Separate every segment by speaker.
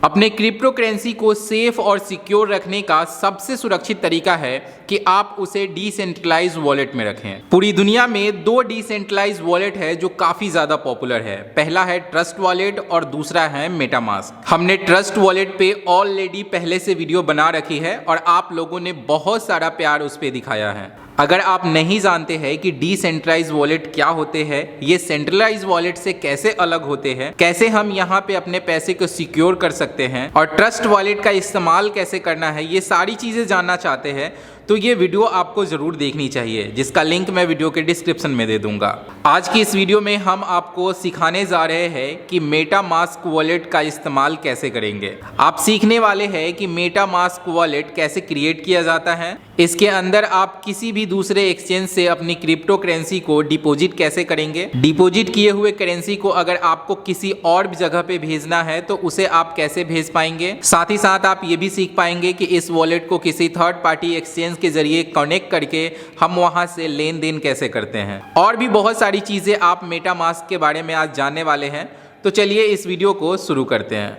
Speaker 1: अपने crypto currency को safe और सिक्योर रखने का सबसे सुरक्षित तरीका है कि आप उसे डिसेंट्रलाइज वॉलेट में रखें। पूरी दुनिया में दो डिसेंट्रलाइज वॉलेट है जो काफी ज्यादा पॉपुलर है। पहला है ट्रस्ट वॉलेट और दूसरा है मेटामास्क। हमने ट्रस्ट वॉलेट पे ऑलरेडी पहले से वीडियो बना रखी है और आप लोगों ने बहुत सारा प्यार उस पे दिखाया है। अगर आप नहीं जानते हैं कि डिसेंट्रलाइज वॉलेट क्या होते हैं, ये सेंट्रलाइज वॉलेट से कैसे अलग होते हैं, कैसे हम यहाँ पे अपने पैसे को सिक्योर कर सकते हैं और ट्रस्ट वॉलेट का इस्तेमाल कैसे करना है, ये सारी चीजें जानना चाहते हैं तो ये वीडियो आपको जरूर देखनी चाहिए, जिसका लिंक मैं वीडियो के डिस्क्रिप्शन में दे दूंगा। आज की इस वीडियो में हम आपको सिखाने जा रहे हैं कि मेटामास्क वॉलेट का इस्तेमाल कैसे करेंगे। आप सीखने वाले हैं कि मेटामास्क वॉलेट कैसे क्रिएट किया जाता है, इसके अंदर आप किसी भी दूसरे एक्सचेंज से अपनी क्रिप्टो करेंसी को डिपॉजिट कैसे करेंगे, डिपॉजिट किए हुए करेंसी को अगर आपको किसी और भी जगह पे भेजना है तो उसे आप कैसे भेज पाएंगे। साथ ही साथ आप ये भी सीख पाएंगे कि इस वॉलेट को किसी थर्ड पार्टी एक्सचेंज के जरिए कनेक्ट करके हम वहां से लेन देन कैसे करते हैं। और भी बहुत सारी चीजें आप मेटामास्क के बारे में आज जानने वाले हैं। तो चलिए इस वीडियो को शुरू करते हैं।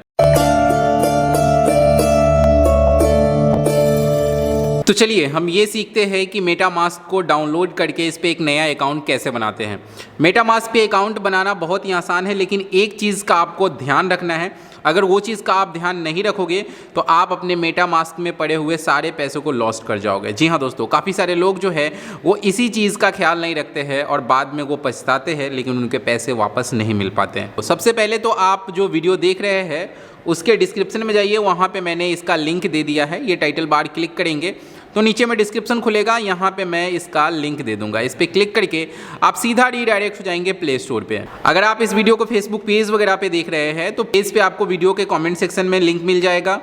Speaker 1: तो चलिए हम ये सीखते हैं कि मेटामास्क को डाउनलोड करके इस पे एक नया अकाउंट कैसे बनाते हैं। मेटामास्क पे अकाउंट बनाना बहुत ही आसान है, लेकिन एक चीज़ का आपको ध्यान रखना है। अगर वो चीज़ का आप ध्यान नहीं रखोगे तो आप अपने मेटामास्क में पड़े हुए सारे पैसों को लॉस्ट कर जाओगे। जी हाँ दोस्तों, काफ़ी सारे लोग जो है वो इसी चीज़ का ख्याल नहीं रखते हैं और बाद में वो पछताते हैं, लेकिन उनके पैसे वापस नहीं मिल पाते हैं। तो सबसे पहले तो आप जो वीडियो देख रहे हैं उसके डिस्क्रिप्शन में जाइए, वहाँ पे मैंने इसका लिंक दे दिया है। ये टाइटल बार क्लिक करेंगे तो नीचे में डिस्क्रिप्शन खुलेगा, यहाँ पे मैं इसका लिंक दे दूंगा। इस पर क्लिक करके आप सीधा रीडायरेक्ट हो जाएंगे प्ले स्टोर पे। अगर आप इस वीडियो को फेसबुक पेज वगैरह पे देख रहे हैं तो पेज पे आपको वीडियो के कमेंट सेक्शन में लिंक मिल जाएगा,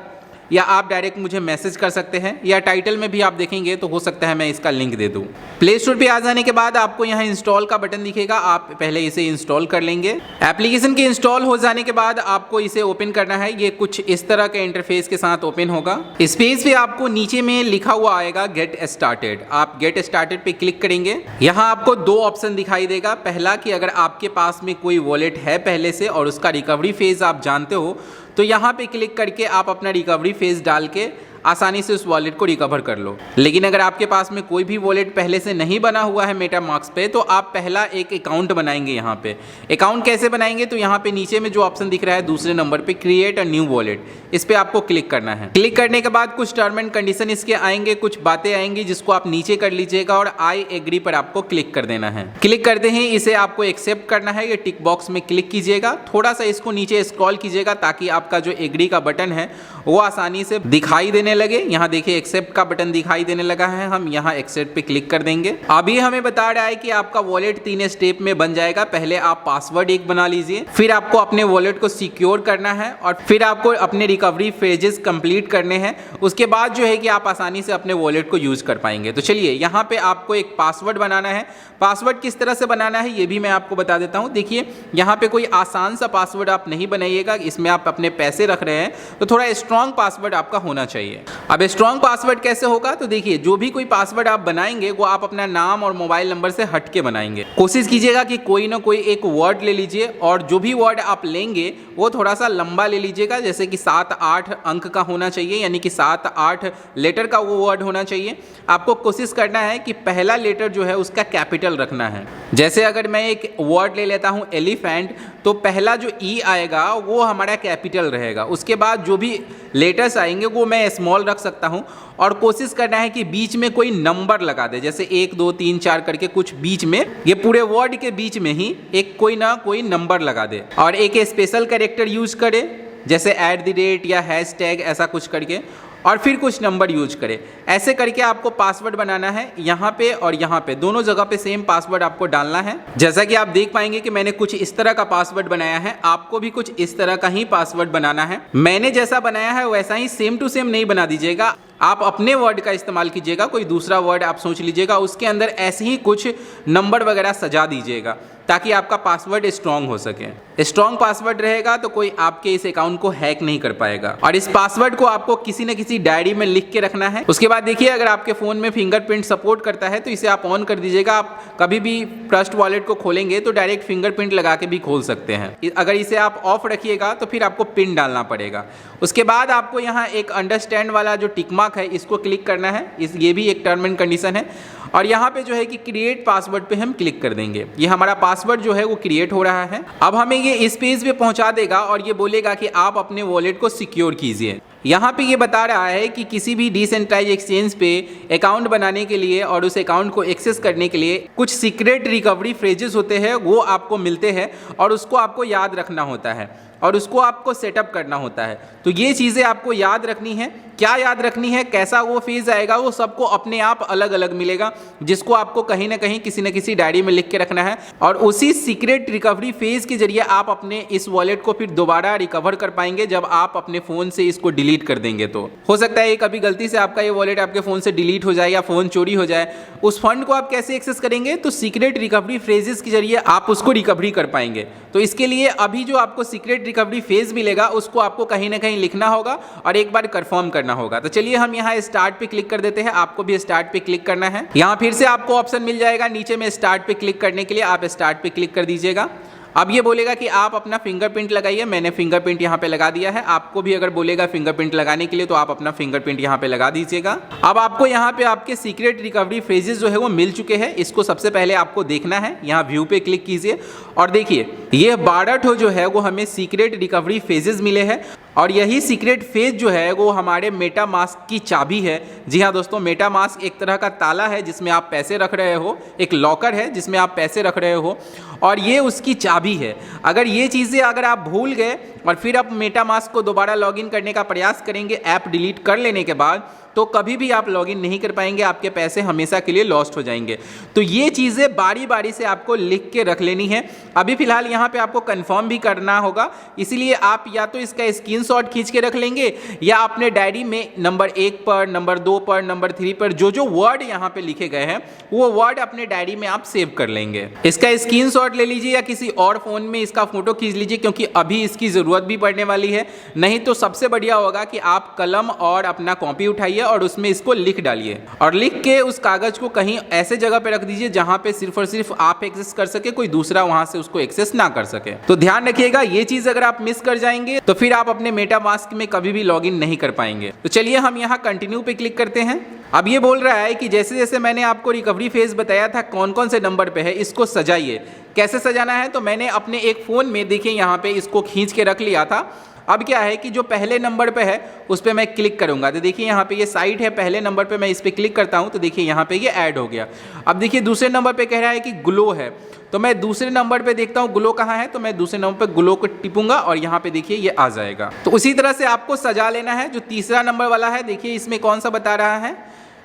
Speaker 1: या आप डायरेक्ट मुझे मैसेज कर सकते हैं, या टाइटल में भी आप देखेंगे तो हो सकता है मैं इसका लिंक दे दूं। प्ले स्टोर पे आ जाने के बाद आपको यहाँ इंस्टॉल का बटन दिखेगा, आप पहले इसे इंस्टॉल कर लेंगे। एप्लीकेशन के इंस्टॉल हो जाने के बाद आपको इसे ओपन करना है। ये कुछ इस तरह के इंटरफेस के साथ ओपन होगा। इस पेज पे आपको नीचे में लिखा हुआ आएगा गेट स्टार्टेड। आप गेट स्टार्टेड पे क्लिक करेंगे। यहाँ आपको दो ऑप्शन दिखाई देगा। पहला कि अगर आपके पास में कोई वॉलेट है पहले से और उसका रिकवरी फेज आप जानते हो तो यहाँ पे क्लिक करके आप अपना रिकवरी फेज डाल के आसानी से उस वॉलेट को रिकवर कर लो। लेकिन अगर आपके पास में कोई भी वॉलेट पहले से नहीं बना हुआ है मेटामास्क पे तो आप पहला एक अकाउंट बनाएंगे। यहाँ पे अकाउंट कैसे बनाएंगे तो यहाँ पे नीचे में जो ऑप्शन दिख रहा है दूसरे नंबर पे क्रिएट अ न्यू वॉलेट, इस पे आपको क्लिक करना है। क्लिक करने के बाद कुछ टर्म एंड कंडीशन इसके आएंगे, कुछ बातें आएंगी जिसको आप नीचे कर लीजिएगा और आई एग्री पर आपको क्लिक कर देना है। क्लिक करते ही इसे आपको एक्सेप्ट करना है। ये टिक बॉक्स में क्लिक कीजिएगा, थोड़ा सा इसको नीचे स्क्रॉल कीजिएगा ताकि आपका जो एग्री का बटन है वो आसानी से दिखाई देने लगे। यहाँ देखिए एक्सेप्ट का बटन दिखाई देने लगा है, हम यहाँ एक्सेप्ट पे क्लिक कर देंगे। अभी हमें बता रहा है कि आपका वॉलेट 3 स्टेप में बन जाएगा। पहले आप पासवर्ड एक बना लीजिए, फिर आपको अपने वॉलेट को सिक्योर करना है और फिर आपको अपने रिकवरी फेजेस कंप्लीट करने हैं। उसके बाद जो है कि आप आसानी से अपने वॉलेट को यूज कर पाएंगे। तो चलिए यहाँ पे आपको एक पासवर्ड बनाना है। पासवर्ड किस तरह से बनाना है ये भी मैं आपको बता देता हूँ। देखिए यहाँ पे कोई आसान सा पासवर्ड आप नहीं बनाइएगा, इसमें आप अपने पैसे रख रहे हैं तो थोड़ा स्ट्रॉन्ग पासवर्ड आपका होना चाहिए। अब स्ट्रॉन्ग पासवर्ड कैसे होगा तो देखिए जो भी कोई पासवर्ड आप बनाएंगे वो आप अपना नाम और मोबाइल नंबर से हट के बनाएंगे। कोशिश कीजिएगा कि कोई ना कोई एक वर्ड ले लीजिए और जो भी वर्ड आप लेंगे वो थोड़ा सा लंबा ले लीजिएगा, जैसे कि 7-8 अंक का होना चाहिए, यानी कि 7-8 लेटर का वो वर्ड होना चाहिए। आपको कोशिश करना है कि पहला लेटर जो है उसका कैपिटल रखना है। जैसे अगर मैं एक वर्ड ले लेता हूँ एलिफेंट, तो पहला जो ई आएगा वो हमारा कैपिटल रहेगा। उसके बाद जो भी लेटर्स आएंगे वो मैं स्मॉल रख सकता हूँ और कोशिश करना है कि बीच में कोई नंबर लगा दे, जैसे 1 2 3 4 करके कुछ बीच में, ये पूरे वर्ड के बीच में ही एक कोई ना कोई नंबर लगा दे और एक स्पेशल कैरेक्टर यूज करे, जैसे @ या हैशटैग ऐसा कुछ करके, और फिर कुछ नंबर यूज करें। ऐसे करके आपको पासवर्ड बनाना है। यहाँ पे और यहाँ पे दोनों जगह पे सेम पासवर्ड आपको डालना है। जैसा कि आप देख पाएंगे कि मैंने कुछ इस तरह का पासवर्ड बनाया है, आपको भी कुछ इस तरह का ही पासवर्ड बनाना है। मैंने जैसा बनाया है वैसा ही सेम टू सेम नहीं बना दीजिएगा। आप अपने वर्ड का इस्तेमाल कीजिएगा, कोई दूसरा वर्ड आप सोच लीजिएगा, उसके अंदर ऐसे ही कुछ नंबर वगैरह सजा दीजिएगा ताकि आपका पासवर्ड स्ट्रांग हो सके। स्ट्रांग पासवर्ड रहेगा तो कोई आपके इस अकाउंट को हैक नहीं कर पाएगा। और इस पासवर्ड को आपको किसी न किसी डायरी में लिख के रखना है। उसके बाद देखिए, अगर आपके फ़ोन में फिंगरप्रिंट सपोर्ट करता है तो इसे आप ऑन कर दीजिएगा। आप कभी भी ट्रस्ट वॉलेट को खोलेंगे तो डायरेक्ट फिंगरप्रिंट लगा के भी खोल सकते हैं। अगर इसे आप ऑफ रखिएगा तो फिर आपको पिन डालना पड़ेगा। उसके बाद आपको यहाँ एक अंडरस्टैंड वाला जो टिक मार्क है इसको क्लिक करना है। ये भी एक टर्म एंड कंडीशन है। और यहाँ पे जो है कि क्रिएट पासवर्ड पे हम क्लिक कर देंगे। ये हमारा पासवर्ड जो है वो क्रिएट हो रहा है। अब हमें ये इस पेज पे पहुँचा देगा और ये बोलेगा कि आप अपने वॉलेट को सिक्योर कीजिए। यहाँ पे ये बता रहा है कि किसी भी डिसेंट्रलाइज एक्सचेंज पे अकाउंट बनाने के लिए और उस अकाउंट को एक्सेस करने के लिए कुछ सीक्रेट रिकवरी फ्रेजेस होते हैं, वो आपको मिलते हैं और उसको आपको याद रखना होता है और उसको आपको सेटअप करना होता है। तो ये चीज़ें आपको याद रखनी है। क्या याद रखनी है, कैसा वो फेज़ आएगा, वो सबको अपने आप अलग अलग मिलेगा, जिसको आपको कहीं ना कहीं किसी न किसी डायरी में लिख के रखना है। और उसी सीक्रेट रिकवरी फेज़ के जरिए आप अपने इस वॉलेट को फिर दोबारा रिकवर कर पाएंगे जब आप अपने फ़ोन से इसको डिलीट कर देंगे। तो हो सकता है कभी गलती से आपका ये वॉलेट आपके फ़ोन से डिलीट हो जाए या फ़ोन चोरी हो जाए। उस फंड को आप कैसे एक्सेस करेंगे, तो सीक्रेट रिकवरी फ्रेजेस के जरिए आप उसको रिकवरी कर पाएंगे। तो इसके लिए अभी जो आपको सीक्रेट रिकवरी फेज मिलेगा उसको आपको कहीं ना कहीं लिखना होगा और एक बार कंफर्म करना होगा। तो चलिए हम यहाँ स्टार्ट पे क्लिक कर देते हैं। आपको भी स्टार्ट पे क्लिक करना है। यहाँ फिर से आपको ऑप्शन मिल जाएगा नीचे में स्टार्ट पे क्लिक करने के लिए, आप स्टार्ट पे क्लिक कर दीजिएगा। अब ये बोलेगा कि आप अपना फिंगरप्रिंट लगाइए। मैंने फिंगरप्रिंट यहाँ पे लगा दिया है। आपको भी अगर बोलेगा फिंगरप्रिंट लगाने के लिए तो आप अपना फिंगरप्रिंट यहाँ पे लगा दीजिएगा। अब आपको यहाँ पे आपके सीक्रेट रिकवरी फ्रेजेस जो है वो मिल चुके हैं। इसको सबसे पहले आपको देखना है। यहाँ व्यू पे क्लिक कीजिए और देखिए ये 12 ठो जो है वो हमें सीक्रेट रिकवरी फेजेस मिले हैं और यही सीक्रेट फेज जो है वो हमारे मेटामास्क की चाबी है। जी हाँ दोस्तों, मेटामास्क एक तरह का ताला है जिसमें आप पैसे रख रहे हो, एक लॉकर है जिसमें आप पैसे रख रहे हो और ये उसकी चाबी है। अगर ये चीज़ें अगर आप भूल गए और फिर आप मेटामास्क को दोबारा लॉगिन करने का प्रयास करेंगे ऐप डिलीट कर लेने के बाद, तो कभी भी आप लॉगिन नहीं कर पाएंगे, आपके पैसे हमेशा के लिए लॉस्ट हो जाएंगे। तो ये चीज़ें बारी बारी से आपको लिख के रख लेनी है। अभी फिलहाल यहाँ पे आपको कंफर्म भी करना होगा, इसीलिए आप या तो इसका स्क्रीनशॉट खींच के रख लेंगे या अपने डायरी में नंबर 1 पर, नंबर 2 पर, नंबर 3 पर जो वर्ड यहाँ पे लिखे गए हैं वो वर्ड अपने डायरी में आप सेव कर लेंगे। इसका स्क्रीनशॉट ले लीजिए या किसी और फ़ोन में इसका फोटो खींच लीजिए, क्योंकि अभी इसकी ज़रूरत भी पड़ने वाली है। नहीं तो सबसे बढ़िया होगा कि आप कलम और अपना कॉपी उठाइए और उसमें इसको लिख डालिए और लिख के उस कागज को कहीं ऐसे जगह पे रख दीजिए जहां पे सिर्फ और सिर्फ आप एक्सेस कर सके, कोई दूसरा वहां से उसको एक्सेस ना कर सके। तो ध्यान रखिएगा, ये चीज अगर आप मिस कर जाएंगे तो फिर आप अपने मेटामास्क में कभी भी लॉगिन नहीं कर पाएंगे। तो चलिए हम यहाँ कंटिन्यू पे क्लिक करते हैं। अब ये बोल रहा है कि जैसे जैसे मैंने आपको रिकवरी फेज बताया था कौन कौन से नंबर पे है, इसको सजाइए। कैसे सजाना है, तो मैंने अपने एक फ़ोन में देखिए यहाँ पे इसको खींच के रख लिया था। अब क्या है कि जो पहले नंबर पे है उस पर मैं क्लिक करूंगा तो देखिए यहाँ पे ये साइट है, पहले नंबर पे मैं इस पर क्लिक करता हूँ तो देखिए यहाँ पे ये ऐड हो गया। अब देखिए दूसरे नंबर पे कह रहा है कि ग्लो है, तो मैं दूसरे नंबर पे देखता हूँ ग्लो कहाँ है, तो मैं दूसरे नंबर पे ग्लो को टिपूंगा और यहाँ पे देखिए ये आ जाएगा। तो उसी तरह से आपको सजा लेना है। जो तीसरा नंबर वाला है देखिए इसमें कौन सा बता रहा है,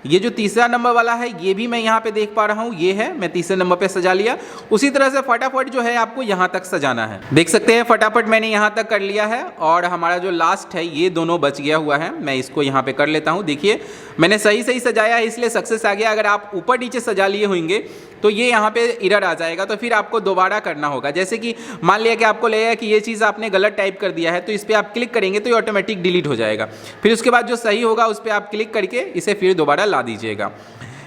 Speaker 1: ये जो तीसरा नंबर वाला है ये भी मैं यहाँ पे देख पा रहा हूँ, ये है, मैं तीसरे नंबर पे सजा लिया। उसी तरह से फटाफट जो है आपको यहाँ तक सजाना है। देख सकते हैं फटाफट मैंने यहाँ तक कर लिया है और हमारा जो लास्ट है ये दोनों बच गया हुआ है। मैं इसको यहाँ पे कर लेता हूँ। देखिए मैंने सही सही सजाया है इसलिए सक्सेस आ गया। अगर आप ऊपर नीचे सजा लिए होंगे तो ये यहाँ पे एरर आ जाएगा, तो फिर आपको दोबारा करना होगा। जैसे कि मान लिया कि आपको लगेगा कि ये चीज़ आपने गलत टाइप कर दिया है तो इस पर आप क्लिक करेंगे तो ये ऑटोमेटिक डिलीट हो जाएगा। फिर उसके बाद जो सही होगा उस पर आप क्लिक करके इसे फिर दोबारा ला दीजिएगा।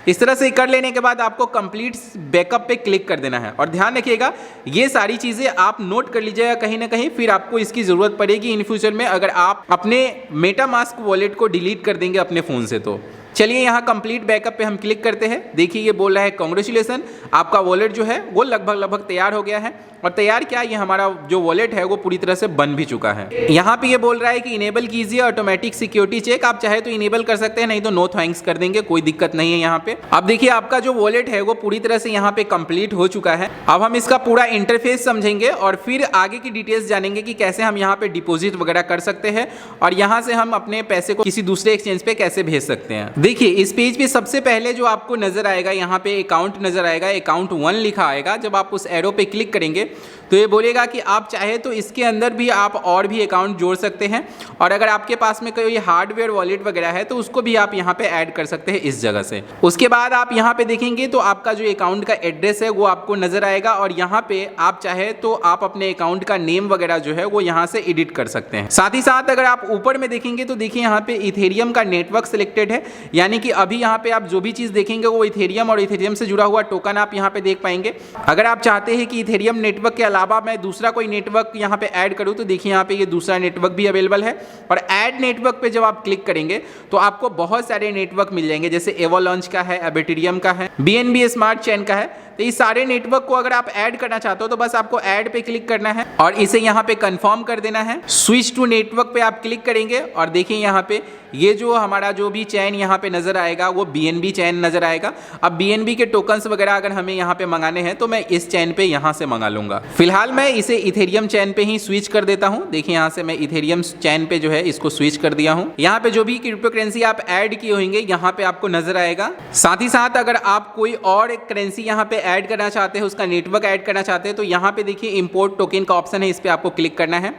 Speaker 1: इस तरह से कर लेने के बाद आपको कंप्लीट बैकअप पे क्लिक कर देना है। और ध्यान रखिएगा ये सारी चीज़ें आप नोट कर लीजिएगा कहीं ना कहीं, फिर आपको इसकी ज़रूरत पड़ेगी इन फ्यूचर में अगर आप अपने मेटामास्क वॉलेट को डिलीट कर देंगे अपने फ़ोन से। तो चलिए यहाँ कंप्लीट बैकअप पे हम क्लिक करते हैं। देखिए ये बोल रहा है कांग्रेचुलेसन, आपका वॉलेट जो है वो लगभग तैयार हो गया है। और तैयार क्या, ये हमारा जो वॉलेट है वो पूरी तरह से बन भी चुका है। यहाँ पे ये बोल रहा है कि इनेबल कीजिए ऑटोमेटिक सिक्योरिटी चेक। आप चाहे तो इनेबल कर सकते हैं, नहीं तो नो थैंक्स कर देंगे, कोई दिक्कत नहीं है यहाँ पे। अब देखिए आपका जो वॉलेट है वो पूरी तरह से यहाँ पे कंप्लीट हो चुका है। अब हम इसका पूरा इंटरफेस समझेंगे और फिर आगे की डिटेल्स जानेंगे कि कैसे हम यहाँ पे डिपॉजिट वगैरह कर सकते हैं और यहाँ से हम अपने पैसे को किसी दूसरे एक्सचेंज पे कैसे भेज सकते हैं। देखिए इस पेज पे सबसे पहले जो आपको नजर आएगा यहाँ पे अकाउंट नजर आएगा, अकाउंट 1 लिखा आएगा। जब आप उस एरो पे क्लिक करेंगे तो तो ये बोलेगा कि आप चाहे तो इसके अंदर भी आप और भी अकाउंट जोड़ सकते हैं, और अगर आपके पास में कोई हार्डवेयर वॉलेट वगैरह है तो उसको भी आप यहाँ पे ऐड कर सकते हैं इस जगह से। उसके बाद आप यहाँ पे देखेंगे तो आपका जो अकाउंट का एड्रेस है वो आपको नजर आएगा, और यहाँ पे आप चाहे तो आप अपने अकाउंट का नेम वगैरह जो है वो यहाँ से एडिट कर सकते हैं। साथ ही साथ अगर आप ऊपर में देखेंगे तो देखिए यहाँ पे इथेरियम का नेटवर्क सिलेक्टेड है, यानी कि अभी यहाँ पे आप जो भी चीज देखेंगे वो इथेरियम और इथेरियम से जुड़ा हुआ टोकन आप यहाँ पे देख पाएंगे। अगर आप चाहते हैं कि इथेरियम नेटवर्क के अलावा मैं दूसरा कोई नेटवर्क यहाँ पे ऐड करूँ तो देखिए यहाँ पे ये दूसरा नेटवर्क भी अवेलेबल है, और ऐड नेटवर्क पे जब आप क्लिक करेंगे तो आपको बहुत सारे नेटवर्क मिल जाएंगे, जैसे एवोलॉन्च का है, एबिटेरियम का है, BNB स्मार्ट चेन का है। तो इस सारे नेटवर्क को अगर आप ऐड करना चाहते हो तो बस आपको ऐड पे क्लिक करना है और इसे यहाँ पे कंफर्म कर देना है। स्विच टू नेटवर्क पे आप क्लिक करेंगे और देखिए यहाँ पे ये जो हमारा जो भी चैन यहाँ पे नजर आएगा वो BNB चैन नजर आएगा। अब BNB के टोकन्स वगैरह अगर हमें यहाँ पे मंगाने हैं तो मैं इस चैन पे यहाँ से मंगा लूंगा। फिलहाल मैं इसे इथेरियम चैन पे ही स्विच कर देता हूँ। देखिए यहाँ से मैं इथेरियम चैन पे जो है इसको स्विच कर दिया हूँ। यहाँ पे जो भी क्रिप्टो करेंसी आप ऐड किए होंगे यहाँ पे आपको नजर आएगा। साथ ही साथ अगर आप कोई और करेंसी यहाँ पे ऐड करना चाहते हैं, उसका नेटवर्क ऐड करना चाहते हैं, तो यहाँ पे देखिए इंपोर्ट टोकन का ऑप्शन है, इस पे आपको क्लिक करना है।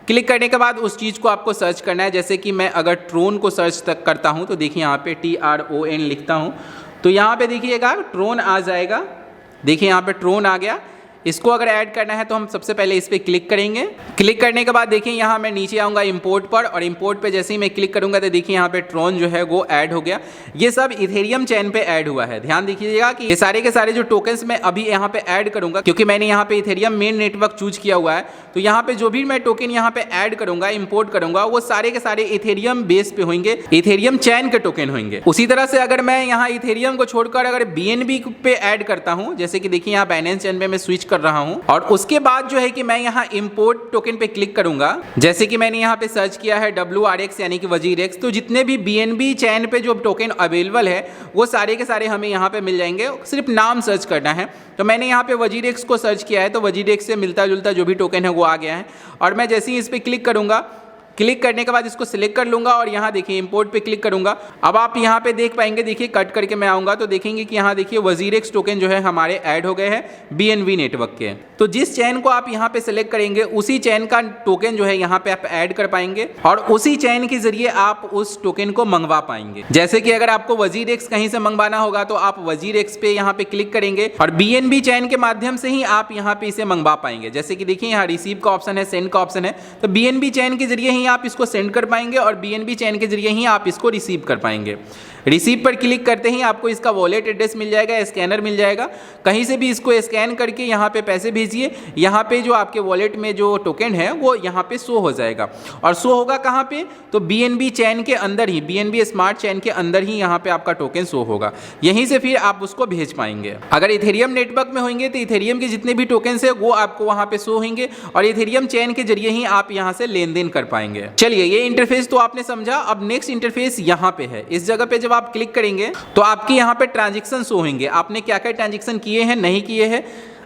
Speaker 1: क्लिक करने के बाद उस चीज़ को आपको सर्च करना है। जैसे कि मैं अगर ट्रोन को सर्च तक करता हूँ तो देखिए यहाँ पे TRON लिखता हूँ तो यहाँ पे देखिएगा ट्रोन आ जाएगा। देखिए यहाँ पे ट्रोन आ गया। इसको अगर ऐड करना है तो हम सबसे पहले इस पर क्लिक करेंगे। क्लिक करने के बाद देखिए यहाँ मैं नीचे आऊँगा इंपोर्ट पर, और इंपोर्ट पे जैसे ही मैं क्लिक करूँगा तो देखिए यहाँ पे ट्रोन जो है वो ऐड हो गया। ये सब इथेरियम चैन पे ऐड हुआ है। ध्यान दीजिएगा कि ये सारे के सारे जो टोकन्स मैं अभी यहाँ पे ऐड करूँगा, क्योंकि मैंने यहाँ पे इथेरियम मेन नेटवर्क चूज किया हुआ है, तो यहाँ पे जो भी मैं टोकन यहाँ पे ऐड करूँगा, इंपोर्ट करूँगा, वो सारे के सारे इथेरियम बेस पे होंगे, इथेरियम चैन के टोकन होंगे। उसी तरह से अगर मैं यहाँ इथेरियम को छोड़कर अगर BNB पे ऐड करता हूँ, जैसे कि देखिए यहाँ बाइनेंस चैन पे मैं स्विच कर रहा हूँ, और उसके बाद जो है कि मैं यहाँ इंपोर्ट टोकन पे क्लिक करूंगा। जैसे कि मैंने यहाँ पे सर्च किया है WRX यानी कि वजीरएक्स, तो जितने भी BNB चैन पे जो टोकन अवेलेबल है वो सारे के सारे हमें यहाँ पे मिल जाएंगे। सिर्फ नाम सर्च करना है। तो मैंने यहाँ पे वजीरएक्स को सर्च किया है तो वजीरएक्स से मिलता जुलता जो भी टोकन है वो आ गया है, और मैं जैसे ही इस पर क्लिक करूंगा, क्लिक करने के बाद इसको सिलेक्ट कर लूंगा और यहाँ देखिए इंपोर्ट पे क्लिक करूंगा। अब आप यहाँ पे देख पाएंगे, देखिए कट करके मैं आऊँगा तो देखेंगे कि यहाँ देखिए वजीरएक्स टोकन जो है हमारे ऐड हो गए हैं BNB नेटवर्क के। तो जिस चैन को आप यहाँ पे सिलेक्ट करेंगे उसी चैन का टोकन जो है यहाँ पे आप ऐड कर पाएंगे, और उसी चैन के जरिए आप उस टोकन को मंगवा पाएंगे। जैसे कि अगर आपको वजीरएक्स कहीं से मंगवाना होगा तो आप वजीरएक्स पे यहाँ पे क्लिक करेंगे और BNB चैन के माध्यम से ही आप यहाँ पे इसे मंगवा पाएंगे। जैसे कि देखिए यहाँ रिसीव का ऑप्शन है, सेंड का ऑप्शन है, तो BNB चैन के जरिए ही आप इसको सेंड कर पाएंगे और BNB चैन के जरिए ही आप इसको रिसीव कर पाएंगे। रिसीव पर क्लिक करते ही आपको इसका वॉलेट एड्रेस मिल जाएगा, स्कैनर मिल जाएगा। कहीं से भी इसको स्कैन करके यहाँ पे पैसे भेजिए। यहाँ पे जो आपके वॉलेट में जो टोकन है वो यहाँ पे शो हो जाएगा, और शो होगा कहाँ पे, तो BNB चैन के अंदर ही, BNB स्मार्ट चैन के अंदर ही यहाँ पे आपका टोकन शो होगा। यहीं से फिर आप उसको भेज पाएंगे। अगर इथेरियम नेटवर्क में होंगे तो इथेरियम के जितने भी टोकन है वो आपको वहाँ पे शो होंगे, और इथेरियम चैन के जरिए ही आप यहाँ से लेन देन कर पाएंगे। चलिए, ये इंटरफेस तो आपने समझा। अब नेक्स्ट इंटरफेस यहाँ पे है। इस जगह पे जब आप क्लिक करेंगे तो आपके यहाँ पे ट्रांजैक्शन शो होंगे। आपने क्या क्या ट्रांजैक्शन किए हैं, नहीं किए हैं,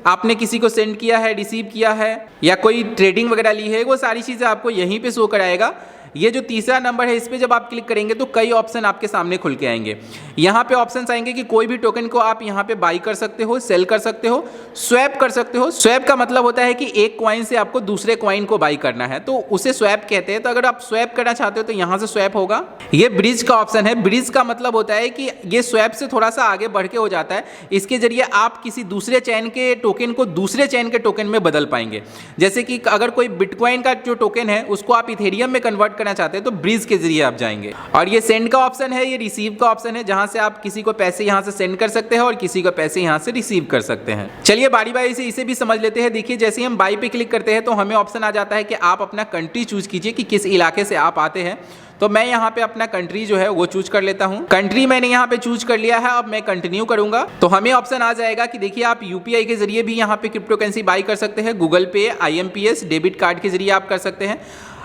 Speaker 1: आपने किसी को सेंड किया है, रिसीव किया है, या कोई ट्रेडिंग वगैरह ली है, वो सारी चीज़ें आपको यहीं पे शो कराएगा। ये जो तीसरा नंबर है इस पे जब आप क्लिक करेंगे तो कई ऑप्शन आपके सामने खुल के आएंगे। यहाँ पे ऑप्शंस आएंगे कि कोई भी टोकन को आप यहाँ पे बाई कर सकते हो, सेल कर सकते हो, स्वैप कर सकते हो। स्वैप का मतलब होता है कि एक कॉइन से आपको दूसरे कॉइन को बाई करना है, तो उसे स्वैप कहते हैं। तो अगर आप स्वैप करना चाहते हो तो यहाँ से स्वैप होगा। ये ब्रिज का ऑप्शन है। ब्रिज का मतलब होता है कि ये स्वैप से थोड़ा सा आगे बढ़ के हो जाता है। इसके जरिए आप किसी दूसरे चैन के टोकन को दूसरे चैन के टोकन में बदल पाएंगे। जैसे कि अगर कोई बिटकॉइन का जो टोकन है उसको आप इथेरियम में कन्वर्ट करना चाहते हैं तो ब्रिज के जरिए आप जाएंगे। और ये सेंड का ऑप्शन है, ये रिसीव का ऑप्शन है, जहां से आप किसी को पैसे यहां से सेंड कर सकते हैं और किसी को पैसे यहां से रिसीव कर सकते हैं। चलिए बारी बारी से इसे भी समझ लेते हैं। देखिए, जैसे ही हम बाई पे क्लिक करते हैं तो हमें ऑप्शन आ जाता है कि आप अपना कंट्री चूज कीजिए कि किस इलाके से आप आते हैं। तो मैं यहाँ पे अपना कंट्री जो है वो चूज कर लेता हूँ। कंट्री मैंने यहाँ पे चूज कर लिया है। अब मैं कंटिन्यू करूंगा तो हमें ऑप्शन आ जाएगा कि देखिए आप UPI के जरिए भी यहाँ पे क्रिप्टो करेंसी बाई कर सकते हैं। गूगल पे, IMPS, डेबिट कार्ड के जरिए आप कर सकते हैं।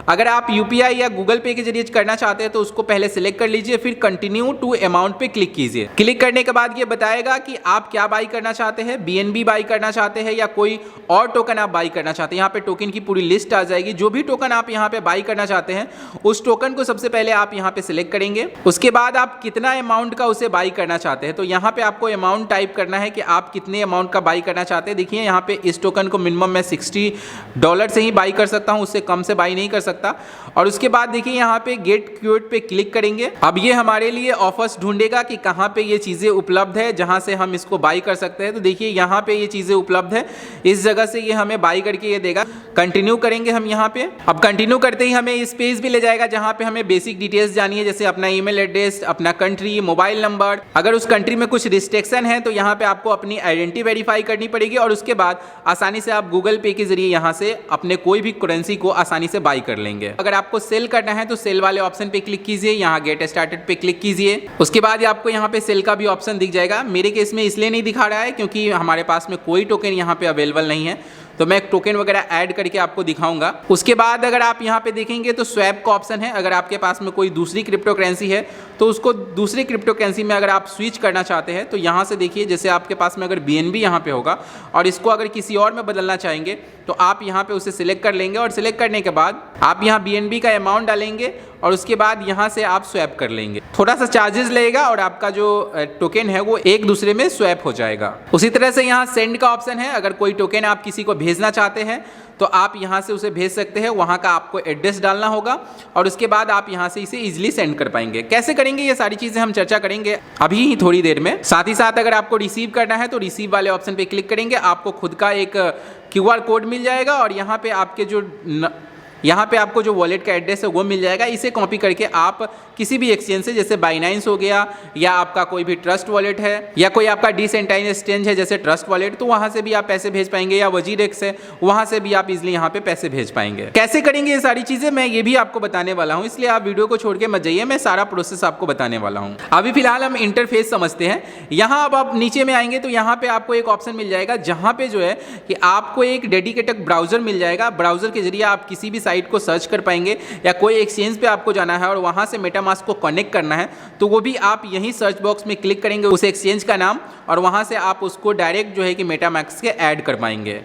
Speaker 1: अगर आप UPI या गूगल पे के जरिए करना चाहते हैं तो उसको पहले सिलेक्ट कर लीजिए, फिर कंटिन्यू टू अमाउंट पे क्लिक कीजिए। क्लिक करने के बाद ये बताएगा कि आप क्या बाई करना चाहते हैं, BNB बाई करना चाहते हैं या कोई और टोकन आप बाई करना चाहते हैं। यहाँ पे टोकन की पूरी लिस्ट आ जाएगी। जो भी टोकन आप यहाँ पे बाई करना चाहते हैं उस टोकन को सबसे सबसे पहले आप यहाँ पे सिलेक्ट करेंगे। उसके बाद आप कितना अमाउंट का उसे बाई करना चाहते हैं, तो यहाँ पे आपको अमाउंट टाइप करना है कि आप कितने अमाउंट का बाई करना चाहते हैं। देखिए यहाँ पे इस टोकन को मिनिमम मैं $60 से ही बाई कर सकता हूँ, उससे कम से बाई नहीं कर सकता। और उसके बाद देखिए यहाँ पे गेट क्यूट पे क्लिक करेंगे। अब ये हमारे लिए ऑफर्स ढूंढेगा कि कहाँ पे ये चीज़ें उपलब्ध है जहाँ से हम इसको बाई कर सकते हैं। तो देखिए यहाँ पे ये चीज़ें उपलब्ध है, इस जगह से ये हमें बाई करके ये देगा। कंटिन्यू करेंगे हम यहाँ पे। अब कंटिन्यू करते ही हमें इस पेज भी ले जाएगा जहाँ पे हमें बेसिक डिटेल्स जानी है, जैसे अपना ईमेल एड्रेस, अपना कंट्री, मोबाइल नंबर। अगर उस कंट्री में कुछ रिस्ट्रिक्शन है तो यहाँ पे आपको अपनी आइडेंटिटी वेरीफाई करनी पड़ेगी और उसके बाद आसानी से आप गूगल पे के जरिए यहाँ से अपने कोई भी करेंसी को आसानी से बाई कर लेंगे। अगर आपको सेल करना है तो सेल वाले ऑप्शन पे क्लिक कीजिए, यहाँ गेट स्टार्टेड पे क्लिक कीजिए। उसके बाद आपको यहाँ पे सेल का भी ऑप्शन दिख जाएगा। मेरे केस में इसलिए नहीं दिखा रहा है क्योंकि हमारे पास में कोई टोकन यहाँ पे अवेलेबल नहीं है, तो मैं टोकन वगैरह ऐड करके आपको दिखाऊंगा। उसके बाद अगर आप यहाँ पे देखेंगे तो स्वैप का ऑप्शन है। अगर आपके पास में कोई दूसरी क्रिप्टो करेंसी है तो उसको दूसरी क्रिप्टो करेंसी में अगर आप स्विच करना चाहते हैं तो यहाँ से देखिए, जैसे आपके पास में अगर BNB यहाँ पे होगा और इसको अगर किसी और में बदलना चाहेंगे तो आप यहाँ पे उसे सिलेक्ट कर लेंगे और सिलेक्ट करने के बाद आप यहाँ BNB का अमाउंट डालेंगे और उसके बाद यहाँ से आप स्वैप कर लेंगे। थोड़ा सा चार्जेस लगेगा और आपका जो टोकन है वो एक दूसरे में स्वैप हो जाएगा। उसी तरह से यहाँ सेंड का ऑप्शन है। अगर कोई टोकन आप किसी को भेजना चाहते हैं तो आप यहाँ से उसे भेज सकते हैं। वहाँ का आपको एड्रेस डालना होगा और उसके बाद आप यहाँ से इसे इजीली सेंड कर पाएंगे। कैसे करेंगे ये सारी चीज़ें हम चर्चा करेंगे अभी ही थोड़ी देर में। साथ ही साथ अगर आपको रिसीव करना है तो रिसीव वाले ऑप्शन पे क्लिक करेंगे, आपको खुद का एक QR कोड मिल जाएगा और यहाँ पे आपको जो वॉलेट का एड्रेस है वो मिल जाएगा। इसे कॉपी करके आप किसी भी एक्सचेंज से, जैसे बाइनेंस हो गया या आपका कोई भी ट्रस्ट वॉलेट है या कोई आपका डिसेंट्रलाइज्ड एक्सचेंज है जैसे ट्रस्ट वॉलेट, तो वहां से भी आप पैसे भेज पाएंगे, या वजीरेक्स है वहां से भी आप इजिली यहाँ पे पैसे भेज पाएंगे। कैसे करेंगे ये सारी चीजें मैं ये भी आपको बताने वाला हूँ, इसलिए आप वीडियो को छोड़ के मत जाइए, मैं सारा प्रोसेस आपको बताने वाला हूँ। अभी फिलहाल हम इंटरफेस समझते हैं। यहाँ अब आप नीचे में आएंगे तो यहाँ पे आपको एक ऑप्शन मिल जाएगा जहाँ पे जो है कि आपको एक डेडिकेटेड ब्राउजर मिल जाएगा। ब्राउजर के जरिए आप किसी भी साइट को सर्च कर पाएंगे या कोई एक्सचेंज पे आपको जाना है और वहां से मेटामास्क को कनेक्ट करना है तो वो भी आप यही सर्च बॉक्स में क्लिक करेंगे उस एक्सचेंज का नाम और वहां से आप उसको डायरेक्ट जो है कि मेटामास्क के ऐड कर पाएंगे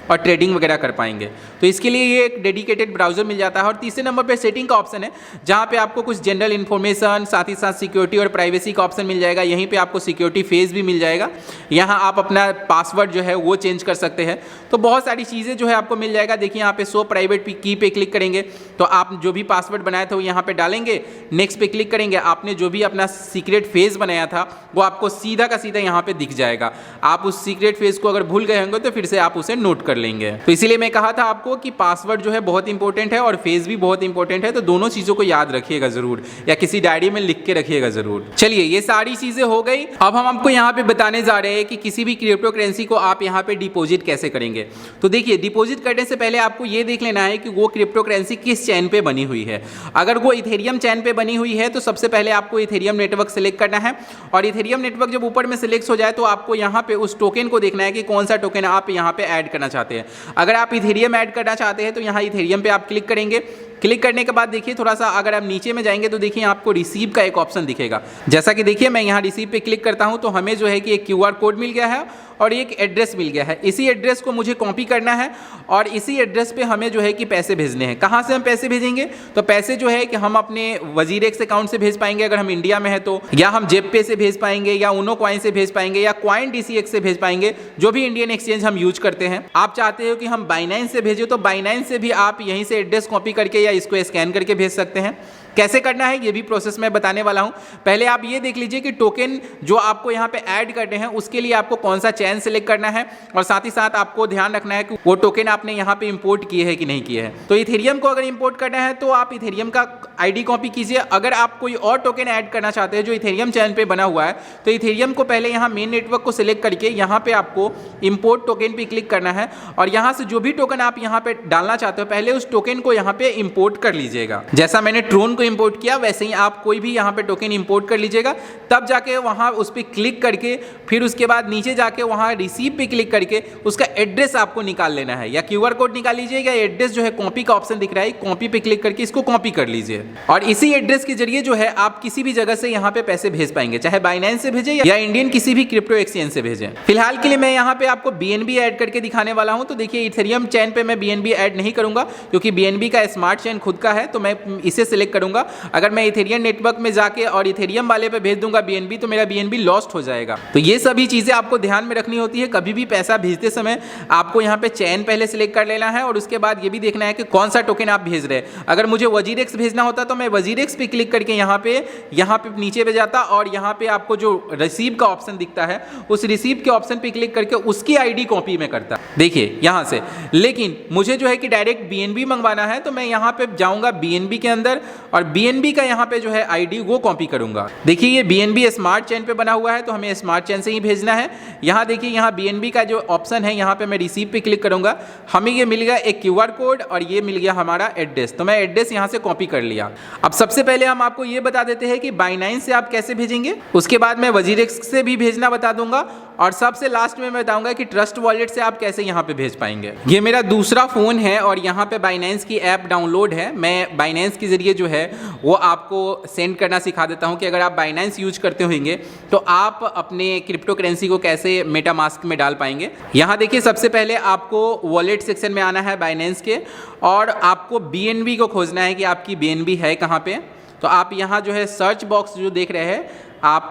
Speaker 1: और ट्रेडिंग वगैरह कर पाएंगे। तो इसके लिए ये एक डेडिकेटेड ब्राउजर मिल जाता है। और तीसरे नंबर पे सेटिंग का ऑप्शन है जहाँ पे आपको कुछ जनरल इन्फॉर्मेशन, साथ ही साथ सिक्योरिटी और प्राइवेसी का ऑप्शन मिल जाएगा। यहीं पे आपको सिक्योरिटी फेज भी मिल जाएगा। यहाँ आप अपना पासवर्ड जो है वो चेंज कर सकते हैं। तो बहुत सारी चीज़ें जो है आपको मिल जाएगा। देखिए यहाँ पे शो प्राइवेट की पे क्लिक करेंगे तो आप जो भी पासवर्ड बनाया था वो यहाँ पे डालेंगे, नेक्स्ट पे क्लिक करेंगे, आपने जो भी अपना सीक्रेट फेज बनाया था वो आपको सीधा का सीधा यहाँ पे दिख जाएगा। आप उस सीक्रेट फेज को अगर भूल गए होंगे तो फिर से आप उसे नोट कर लेंगे। तो इसीलिए मैं कहा था आपको कि पासवर्ड जो है बहुत इंपॉर्टेंट है और फेज भी बहुत इंपॉर्टेंट है, तो दोनों चीजों को याद रखिएगा जरूर, या किसी डायरी में लिख के रखिएगा जरूर। चलिए ये सारी चीजें हो गई। अब हम आपको यहाँ पे बताने जा रहे हैं कि किसी भी क्रिप्टो करेंसी को आप यहाँ पे डिपॉजिट कैसे करेंगे। तो देखिए, डिपॉजिट करने से पहले आपको ये देख लेना है कि वो क्रिप्टो करेंसी किस चैन पे बनी हुई है। अगर वो इथेरियम चैन पे बनी हुई है तो सबसे पहले आपको इथेरियम नेटवर्क सेलेक्ट करना है और इथेरियम नेटवर्क जब ऊपर में सिलेक्ट हो जाए तो आपको यहाँ पे उस टोकन को देखना है कि कौन सा टोकन आप यहाँ पे ऐड करना चाहते हैं। अगर आप इथेरियम ऐड करना चाहते हैं तो यहाँ इथेरियम पे आप क्लिक करेंगे। क्लिक करने के बाद देखिए थोड़ा सा अगर आप नीचे में जाएंगे तो देखिए आपको रिसीव का एक ऑप्शन दिखेगा। जैसा कि देखिए मैं यहाँ रिसीव पे क्लिक करता हूँ तो हमें जो है कि एक QR कोड मिल गया है और एक एड्रेस मिल गया है। इसी एड्रेस को मुझे कॉपी करना है और इसी एड्रेस पे हमें जो है कि पैसे भेजने हैं। कहाँ से हम पैसे भेजेंगे? तो पैसे जो है कि हम अपने वजीरेक्स अकाउंट से भेज पाएंगे अगर हम इंडिया में है तो, या हम जेब पे से भेज पाएंगे, या उनो कॉइन से भेज पाएंगे, या कॉइन DCX से भेज पाएंगे, जो भी इंडियन एक्सचेंज हम यूज करते हैं। आप चाहते हो कि हम बाइनेंस से भेजें तो बाइनेंस से भी आप यहीं से एड्रेस कॉपी करके या इसको स्कैन करके भेज सकते हैं। कैसे करना है ये भी प्रोसेस मैं बताने वाला हूं। पहले आप ये देख लीजिए कि टोकन जो आपको यहाँ पे ऐड करने हैं उसके लिए आपको कौन सा चैन सेलेक्ट करना है और साथ ही साथ आपको ध्यान रखना है कि वो टोकन आपने यहाँ पे इंपोर्ट किए है कि नहीं किए हैं। तो इथेरियम को अगर इंपोर्ट करना है तो आप इथेरियम का ID कॉपी कीजिए। अगर आप कोई और टोकन ऐड करना चाहते हैं जो इथेरियम चैन पे बना हुआ है तो इथेरियम को पहले यहाँ मेन नेटवर्क को सिलेक्ट करके यहाँ पे आपको इंपोर्ट टोकन पे क्लिक करना है और यहाँ से जो भी टोकन आप यहाँ पे डालना चाहते हो पहले उस टोकन को यहाँ पे इंपोर्ट कर लीजिएगा। जैसा मैंने ट्रोन को इंपोर्ट किया वैसे ही आप कोई भी यहाँ पे टोकन इंपोर्ट कर लीजिएगा। तब जाके वहाँ उस पर क्लिक करके फिर उसके बाद नीचे जाके वहाँ रिसीव पे क्लिक करके उसका एड्रेस आपको निकाल लेना है, या QR कोड निकाल लीजिएगा। एड्रेस जो है कॉपी का ऑप्शन दिख रहा है, कॉपी पे क्लिक करके इसको कॉपी कर लीजिए और इसी एड्रेस के जरिए जो है आप किसी भी जगह से यहाँ पे पैसे भेज पाएंगे, चाहे बाइनेंस से भेजें या इंडियन किसी भी क्रिप्टो एक्सचेंज से भेजें। फिलहाल के लिए मैं यहाँ पे आपको BNB ऐड करके दिखाने वाला हूँ। तो देखिए इथेरियम चैन पे मैं BNB ऐड नहीं करूंगा क्योंकि BNB का स्मार्ट चेन खुद का है तो मैं इसे सिलेक्ट करूंगा। अगर मैं इथेरियम नेटवर्क में जाके और इथेरियम वाले पे भेज दूंगा बीएनबी तो मेरा बीएनबी लॉस्ट हो जाएगा। तो ये सभी चीज़ें आपको ध्यान में रखनी होती है। कभी भी पैसा भेजते समय आपको यहाँ पे चेन पहले सिलेक्ट कर लेना है और उसके बाद ये भी देखना है कि कौन सा टोकन आप भेज रहे हैं। अगर मुझे वजीरेक्स भेजना होता तो मैं वजीरेक्स पे क्लिक करके यहाँ पे नीचे पे जाता और यहाँ पे आपको जो रिसीव का ऑप्शन दिखता है उस रिसीव के ऑप्शन पे क्लिक करके उसकी आईडी कॉपी में करता, देखिए यहाँ से। लेकिन मुझे जो है कि डायरेक्ट बीएनबी मंगवाना है तो मैं यहाँ पे जाऊँगा बीएनबी के अंदर और बीएनबी का यहाँ पे जो है आईडी वो कॉपी करूँगा। देखिए ये बीएनबी स्मार्ट चेन पे बना हुआ है तो हमें स्मार्ट चेन से ही भेजना है। यहाँ देखिए यहाँ बीएनबी का जो ऑप्शन है यहाँ पे मैं रिसीव पे क्लिक करूँगा, हमें ये मिल गया एक क्यूआर कोड और ये मिल गया हमारा एड्रेस। तो मैं एड्रेस यहाँ से कॉपी कर लिया। अब सबसे पहले हम आपको ये बता देते हैं कि बाइनांस से आप कैसे भेजेंगे, उसके बाद मैं वजीरेक्स से भी भेजना बता दूंगा और सबसे लास्ट में मैं बताऊंगा कि ट्रस्ट वॉलेट से आप कैसे यहाँ पे भेज पाएंगे। ये मेरा दूसरा फ़ोन है और यहाँ पे बाइनेंस की ऐप डाउनलोड है। मैं बाइनेंस के ज़रिए जो है वो आपको सेंड करना सिखा देता हूँ कि अगर आप बाइनेंस यूज करते होंगे तो आप अपने क्रिप्टो करेंसी को कैसे मेटामास्क में डाल पाएंगे। यहाँ देखिए सबसे पहले आपको वॉलेट सेक्शन में आना है बाइनेंस के और आपको बीएनबी को खोजना है कि आपकी बीएनबी है कहाँ पे। तो आप यहाँ जो है सर्च बॉक्स जो देख रहे हैं आप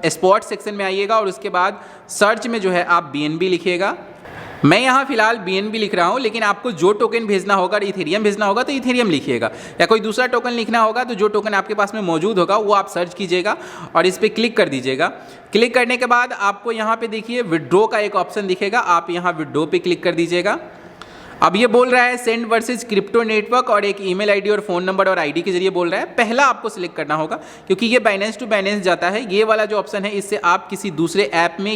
Speaker 1: स्पॉट सेक्शन में आइएगा और उसके बाद सर्च में जो है आप बीएनबी लिखिएगा। मैं यहाँ फिलहाल बीएनबी लिख रहा हूँ, लेकिन आपको जो टोकन भेजना होगा, इथेरियम भेजना होगा तो इथेरियम लिखिएगा या कोई दूसरा टोकन लिखना होगा तो जो टोकन आपके पास में मौजूद होगा वो आप सर्च कीजिएगा और इस पर क्लिक कर दीजिएगा। क्लिक करने के बाद आपको यहाँ पे देखिए विड्रॉ का एक ऑप्शन दिखेगा, आप यहाँ विड्रॉ पे क्लिक कर दीजिएगा। अब ये बोल रहा है सेंड वर्सेस क्रिप्टो नेटवर्क और एक ईमेल आईडी और फ़ोन नंबर और आईडी के जरिए बोल रहा है। पहला आपको सिलेक्ट करना होगा क्योंकि ये बाइनेंस टू बाइनेंस जाता है। ये वाला जो ऑप्शन है इससे आप किसी दूसरे ऐप में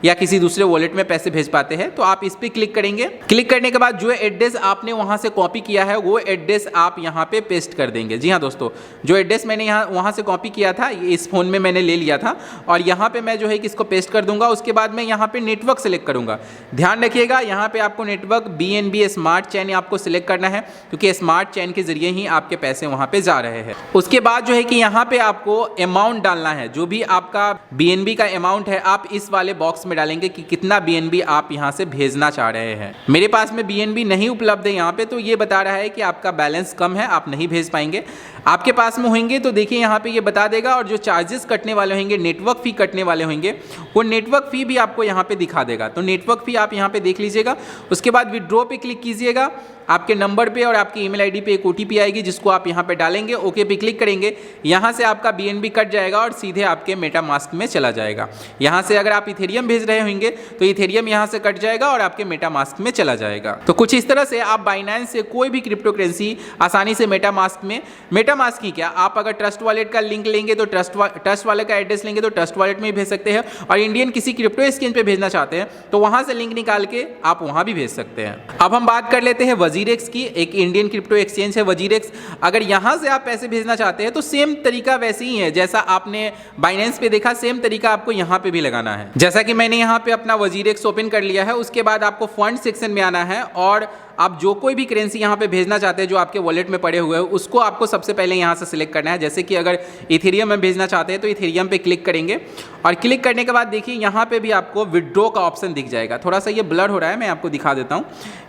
Speaker 1: या किसी दूसरे वॉलेट में पैसे भेज पाते हैं। तो आप इस पर क्लिक करेंगे। क्लिक करने के बाद जो एड्रेस आपने वहाँ से कॉपी किया है वो एड्रेस आप यहाँ पे पेस्ट कर देंगे। जी हाँ दोस्तों, जो एड्रेस मैंने वहाँ से कॉपी किया था इस फ़ोन में मैंने ले लिया था और यहाँ पर मैं जो है कि इसको पेस्ट कर दूंगा। उसके बाद मैं यहाँ पर नेटवर्क सेलेक्ट करूँगा। ध्यान रखिएगा यहाँ पर आपको नेटवर्क बीएनबी स्मार्ट चेन आपको सिलेक्ट करना है क्योंकि स्मार्ट चेन के जरिए ही आपके पैसे वहां पे जा रहे हैं। उसके बाद जो है कि यहाँ पे आपको अमाउंट डालना है, जो भी आपका बीएनबी का अमाउंट है आप इस वाले बॉक्स में डालेंगे कि कितना बीएनबी आप यहाँ से भेजना चाह रहे हैं। मेरे पास में बीएनबी नहीं उपलब्ध है यहाँ पे, तो ये बता रहा है कि आपका बैलेंस कम है, आप नहीं भेज पाएंगे। आपके पास में होंगे तो देखिए यहाँ पे ये बता देगा और जो चार्जेस कटने वाले होंगे, नेटवर्क फ़ी कटने वाले होंगे, वो नेटवर्क फ़ी भी आपको यहाँ पे दिखा देगा। तो नेटवर्क फ़ी आप यहाँ पे देख लीजिएगा। उसके बाद विड्रॉ पे क्लिक कीजिएगा। आपके नंबर पे और आपकी ईमेल आईडी पे एक ओटीपी आएगी जिसको आप यहाँ पे डालेंगे। ओके पे क्लिक करेंगे, यहाँ से आपका बीएनबी कट जाएगा और सीधे आपके मेटामास्क में चला जाएगा। यहाँ से अगर आप इथेरियम भेज रहे होंगे तो इथेरियम यहाँ से कट जाएगा और आपके मेटामास्क में चला जाएगा। तो कुछ इस तरह से आप बाइनेंस से कोई भी क्रिप्टो करेंसी आसानी से मेटामास्क ही क्या, आप अगर ट्रस्ट वॉलेट का लिंक लेंगे तो ट्रस्ट वाले का एड्रेस लेंगे तो ट्रस्ट वॉलेट में ही भेज सकते हैं और इंडियन किसी क्रिप्टो एक्सचेंज पे भेजना चाहते हैं तो वहाँ से लिंक निकाल के आप वहाँ भी भेज सकते हैं। अब हम बात कर लेते हैं वजीरेक्स की। एक इंडियन क्रिप्टो एक्सचेंज है वजीरेक्स। अगर यहाँ से आप पैसे भेजना चाहते हैं तो सेम तरीका वैसे ही है जैसा आपने बाइनेंस पे देखा, सेम तरीका आपको यहाँ पे भी लगाना है। जैसा कि मैंने यहाँ पे अपना वजीरेक्स ओपन कर लिया है, उसके बाद आपको फंड सेक्शन में आना है और आप जो कोई भी करेंसी यहाँ पे भेजना चाहते हैं जो आपके वॉलेट में पड़े हुए हैं उसको आपको सबसे पहले यहाँ से सिलेक्ट करना है। जैसे कि अगर इथेरियम में भेजना चाहते हैं तो इथेरियम पे क्लिक करेंगे और क्लिक करने के बाद देखिए यहाँ पे भी आपको विड्रॉ का ऑप्शन दिख जाएगा। थोड़ा सा ये ब्लर हो रहा है, मैं आपको दिखा देता हूँ।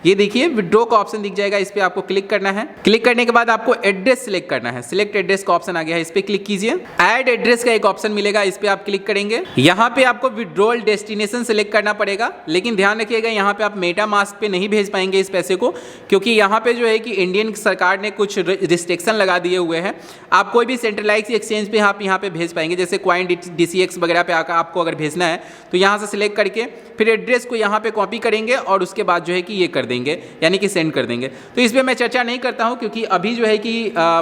Speaker 1: ये देखिए विड्रॉ का ऑप्शन दिख जाएगा, इस पर आपको क्लिक करना है। क्लिक करने के बाद आपको एड्रेस सिलेक्ट करना है। सिलेक्ट एड्रेस का ऑप्शन आ गया है, इस पर क्लिक कीजिए। ऐड एड्रेस का एक ऑप्शन मिलेगा, इस पर आप क्लिक करेंगे। यहाँ पे आपको विड्रॉल डेस्टिनेशन सिलेक्ट करना पड़ेगा, लेकिन ध्यान रखिएगा यहाँ पे आप मेटामास्क पे नहीं भेज पाएंगे इस पैसे को, क्योंकि यहाँ पे जो है कि इंडियन सरकार ने कुछ रिस्ट्रिक्शन लगा दिए हुए हैं। आप कोई भी सेंट्रलाइज एक्सचेंज पे आप यहाँ पे भेज पाएंगे, जैसे क्वाइन DCX वगैरह पे आकर आपको अगर भेजना है तो यहाँ से सिलेक्ट करके फिर एड्रेस को यहाँ पे कॉपी करेंगे और उसके बाद जो है कि ये कर देंगे, यानी कि सेंड कर देंगे। तो इस पर मैं चर्चा नहीं करता हूँ क्योंकि अभी जो है कि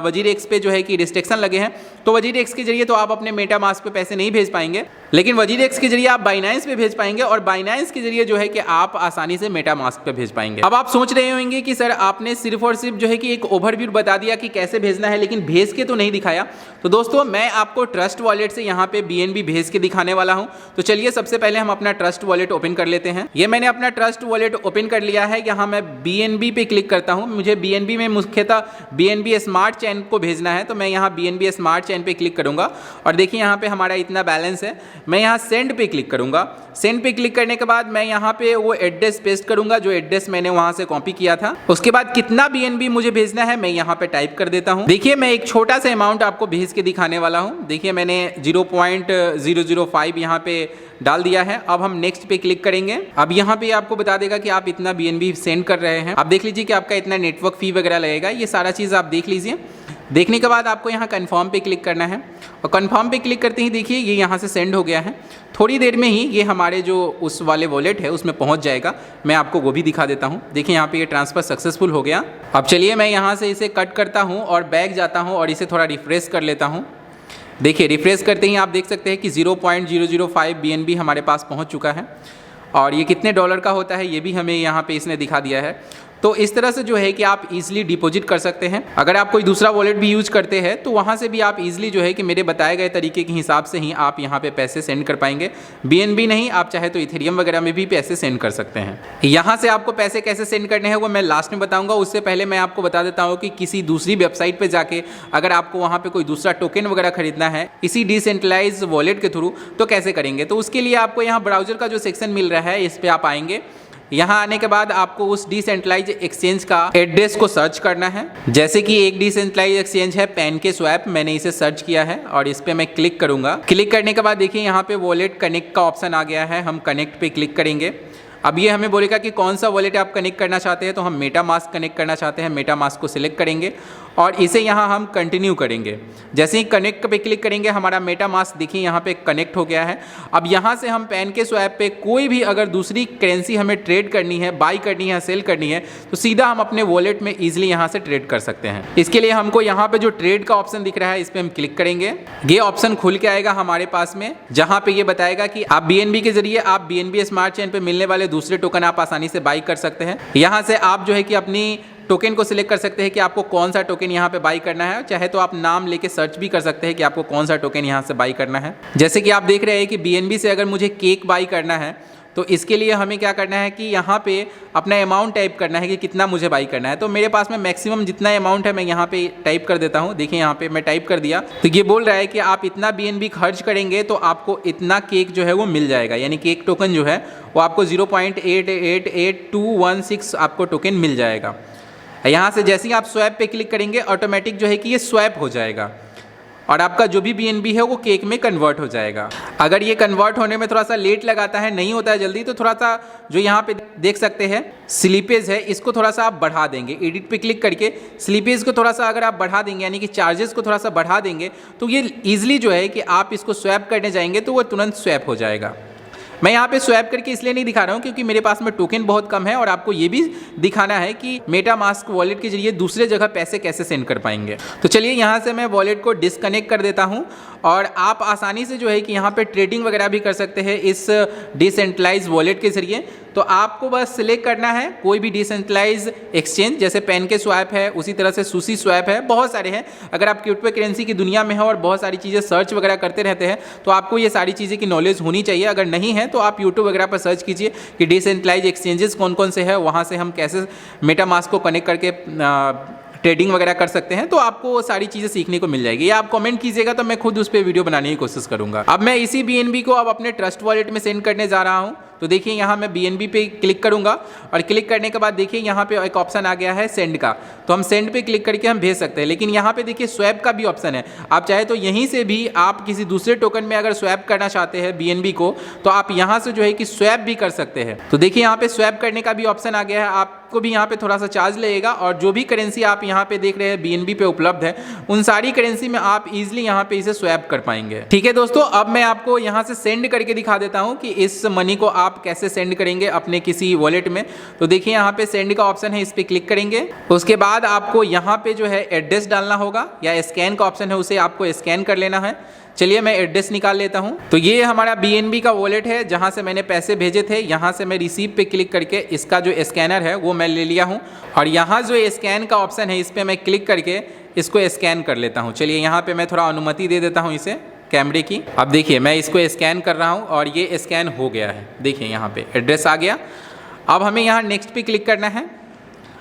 Speaker 1: वजीरेक्स पे जो है कि रिस्ट्रिक्शन लगे हैं, तो वजीरेक्स के जरिए तो आप अपने मेटामास्क पे पैसे नहीं भेज पाएंगे, लेकिन वजीरेक्स के जरिए आप बाइनेंस पे भेज पाएंगे और बाइनेंस के जरिए जो है कि आप आसानी से मेटामास्क पे भेज पाएंगे। अब आप सोच रहे होंगे कि सर आपने सिर्फ और सिर्फ जो है कि एक ओवरव्यू बता दिया कि कैसे भेजना है, लेकिन भेज के तो नहीं दिखाया। तो दोस्तों मैं आपको ट्रस्ट वॉलेट से यहाँ पे BNB भेज के दिखाने वाला हूँ। तो चलिए सबसे पहले हम अपना ट्रस्ट वॉलेट ओपन कर लेते हैं। ये मैंने अपना ट्रस्ट वॉलेट ओपन कर लिया है। यहाँ मैं BNB पे क्लिक करता हूँ। मुझे BNB में मुख्यतः BNB स्मार्ट चेन को भेजना है, तो मैं यहाँ BNB स्मार्ट चेन पे क्लिक करूँगा और देखिए यहाँ पे हमारा इतना बैलेंस है। मैं यहाँ सेंड पे क्लिक करूँगा। सेंड पे क्लिक करने के बाद मैं यहाँ पे वो एड्रेस पेस्ट करूँगा जो एड्रेस मैंने वहाँ से कॉपी किया था। उसके बाद कितना BNB मुझे भेजना है मैं यहाँ पे टाइप कर देता हूँ। देखिए मैं एक छोटा सा अमाउंट आपको भेज के दिखाने वाला हूँ। देखिए मैंने 0.005 यहाँ पे डाल दिया है। अब हम नेक्स्ट पे क्लिक करेंगे। अब यहाँ पे आपको बता देगा कि आप इतना BNB सेंड कर रहे हैं। आप देख लीजिए कि आपका इतना नेटवर्क फी वगैरह लगेगा, ये सारा चीज़ आप देख लीजिए। देखने के बाद आपको यहाँ कन्फर्म पे क्लिक करना है और कन्फर्म पे क्लिक करते ही देखिए ये यहाँ से सेंड हो गया है। थोड़ी देर में ही ये हमारे जो उस वाले वॉलेट है उसमें पहुँच जाएगा। मैं आपको वो भी दिखा देता हूँ। देखिए यहाँ पे ये ट्रांसफ़र सक्सेसफुल हो गया। अब चलिए मैं यहाँ से इसे कट करता हूँ और बैक जाता हूँ और इसे थोड़ा रिफ्रेश कर लेता हूँ। देखिए रिफ्रेश करते ही आप देख सकते हैं कि 0.005 BNB हमारे पास पहुँच चुका है और ये कितने डॉलर का होता है ये भी हमें यहाँ पे इसने दिखा दिया है। तो इस तरह से जो है कि आप इजीली डिपॉजिट कर सकते हैं। अगर आप कोई दूसरा वॉलेट भी यूज करते हैं तो वहाँ से भी आप इजीली जो है कि मेरे बताए गए तरीके के हिसाब से ही आप यहाँ पे पैसे सेंड कर पाएंगे। BNB नहीं, आप चाहे तो इथेरियम वगैरह में भी पैसे सेंड कर सकते हैं। यहाँ से आपको पैसे कैसे सेंड करने हैं वो मैं लास्ट में बताऊँगा। उससे पहले मैं आपको बता देता हूँ कि किसी दूसरी वेबसाइट पर जाके अगर आपको वहाँ पर कोई दूसरा टोकन वगैरह खरीदना है इसी डिसेंट्रलाइज वॉलेट के थ्रू तो कैसे करेंगे। तो उसके लिए आपको यहाँ ब्राउजर का जो सेक्शन मिल रहा है इस पर आप आएंगे। यहाँ आने के बाद आपको उस डिसेंट्रलाइज एक्सचेंज का एड्रेस को सर्च करना है। जैसे कि एक डिसेंट्रलाइज एक्सचेंज है PancakeSwap, मैंने इसे सर्च किया है और इस पे मैं क्लिक करूंगा। क्लिक करने के बाद देखिए यहाँ पे वॉलेट कनेक्ट का ऑप्शन आ गया है। हम कनेक्ट पे क्लिक करेंगे। अब ये हमें बोलेगा कि कौन सा वॉलेट आप कनेक्ट करना चाहते हैं, तो हम मेटामास्क कनेक्ट करना चाहते हैं। मेटामास्क को सिलेक्ट करेंगे और इसे यहाँ हम कंटिन्यू करेंगे। जैसे ही कनेक्ट पे क्लिक करेंगे हमारा मेटामास्क देखिए यहाँ पे कनेक्ट हो गया है। अब यहाँ से हम PancakeSwap पे कोई भी अगर दूसरी करेंसी हमें ट्रेड करनी है, बाई करनी है, सेल करनी है तो सीधा हम अपने वॉलेट में ईजिली यहाँ से ट्रेड कर सकते हैं। इसके लिए हमको यहाँ पे जो ट्रेड का ऑप्शन दिख रहा है इस पर हम क्लिक करेंगे। ये ऑप्शन खुल के आएगा हमारे पास में, जहाँ पे ये बताएगा कि आप BNB के जरिए आप BNB स्मार्ट चेन पे मिलने वाले दूसरे टोकन आप आसानी से बाई कर सकते हैं। यहाँ से आप जो है कि अपनी टोकन को सिलेक्ट कर सकते हैं कि आपको कौन सा टोकन यहाँ पे बाई करना है। चाहे तो आप नाम लेके सर्च भी कर सकते हैं कि आपको कौन सा टोकन यहाँ से बाई करना है। जैसे कि आप देख रहे हैं कि BNB से अगर मुझे केक बाई करना है तो इसके लिए हमें क्या करना है कि यहाँ पे अपना अमाउंट टाइप करना है कि कितना मुझे बाई करना है। तो मेरे पास में मैक्सिमम जितना अमाउंट है मैं यहाँ पे टाइप कर देता हूँ। देखिए यहाँ पे मैं टाइप कर दिया तो ये बोल रहा है कि आप इतना BNB खर्च करेंगे तो आपको इतना केक जो है वो मिल जाएगा, यानी केक टोकन जो है वो आपको 0.888216 आपको टोकन मिल जाएगा। यहाँ से जैसे ही आप स्वैप पे क्लिक करेंगे ऑटोमेटिक जो है कि ये स्वैप हो जाएगा और आपका जो भी BNB है वो केक में कन्वर्ट हो जाएगा। अगर ये कन्वर्ट होने में थोड़ा सा लेट लगाता है, नहीं होता है जल्दी, तो थोड़ा सा जो यहाँ पे देख सकते हैं स्लीपेज है इसको थोड़ा सा आप बढ़ा देंगे। एडिट पे क्लिक करके स्लीपेज को थोड़ा सा अगर आप बढ़ा देंगे यानी कि चार्जेस को थोड़ा सा बढ़ा देंगे तो ये ईजिली जो है कि आप इसको स्वैप करने जाएंगे तो वो तुरंत स्वैप हो जाएगा। मैं यहाँ पे स्वैप करके इसलिए नहीं दिखा रहा हूँ क्योंकि मेरे पास में टोकन बहुत कम है और आपको ये भी दिखाना है कि मेटामास्क वॉलेट के जरिए दूसरे जगह पैसे कैसे सेंड कर पाएंगे। तो चलिए यहाँ से मैं वॉलेट को डिस्कनेक्ट कर देता हूँ और आप आसानी से जो है कि यहाँ पे ट्रेडिंग वगैरह भी कर सकते हैं इस डिसेंट्रलाइज वॉलेट के जरिए। तो आपको बस सिलेक्ट करना है कोई भी डिसेंट्रलाइज एक्सचेंज, जैसे PancakeSwap है, उसी तरह से SushiSwap है, बहुत सारे हैं। अगर आप क्रिप्टो करेंसी की दुनिया में हो और बहुत सारी चीज़ें सर्च वगैरह करते रहते हैं तो आपको ये सारी चीज़ें की नॉलेज होनी चाहिए। अगर नहीं है तो आप यूट्यूब वगैरह पर सर्च कीजिए कि डिसेंट्रलाइज एक्सचेंजेस कौन कौन से हैं, वहाँ से हम कैसे मेटामास्क को कनेक्ट करके ट्रेडिंग वगैरह कर सकते हैं। तो आपको वो सारी चीज़ें सीखने को मिल जाएगी। या आप कमेंट कीजिएगा तो मैं खुद उस पर वीडियो बनाने की कोशिश करूँगा। अब मैं इसी BNB को अब अपने ट्रस्ट वॉलेट में सेंड करने जा रहा हूँ। तो देखिए यहाँ मैं BNB पे क्लिक करूँगा और क्लिक करने के बाद देखिए यहाँ पे एक ऑप्शन आ गया है सेंड का, तो हम सेंड पे क्लिक करके हम भेज सकते हैं। लेकिन यहाँ पे देखिए स्वैप का भी ऑप्शन है। आप चाहे तो यहीं से भी आप किसी दूसरे टोकन में अगर स्वैप करना चाहते हैं BNB को तो आप यहाँ से जो है कि स्वैप भी कर सकते हैं। तो देखिए यहाँ पे स्वैप करने का भी ऑप्शन आ गया है। आपको भी यहाँ पे थोड़ा सा चार्ज लगेगा और जो भी करेंसी आप यहाँ पे देख रहे हैं BNB पे उपलब्ध है उन सारी करेंसी में आप इजिली यहाँ पे इसे स्वैप कर पाएंगे। ठीक है दोस्तों, अब मैं आपको यहाँ से सेंड करके दिखा देता हूँ कि इस मनी को आप कैसे सेंड करेंगे अपने किसी वॉलेट में। तो देखिए यहाँ पे सेंड का ऑप्शन है, इस पे क्लिक करेंगे। उसके बाद आपको यहाँ पे जो है एड्रेस डालना होगा या स्कैन का ऑप्शन है उसे आपको स्कैन कर लेना है। चलिए मैं एड्रेस निकाल लेता हूँ। तो ये हमारा BNB का वॉलेट है जहाँ से मैंने पैसे भेजे थे। यहाँ से मैं रिसीव पे क्लिक करके इसका जो स्कैनर है वो मैं ले लिया हूँ और यहाँ जो स्कैन का ऑप्शन है इस पर मैं क्लिक करके इसको स्कैन कर लेता हूँ। चलिए यहाँ पे मैं थोड़ा अनुमति दे देता हूँ इसे कैमरे की। अब देखिए मैं इसको स्कैन कर रहा हूँ और ये स्कैन हो गया है। देखिए यहाँ पे एड्रेस आ गया। अब हमें यहाँ नेक्स्ट पे क्लिक करना है।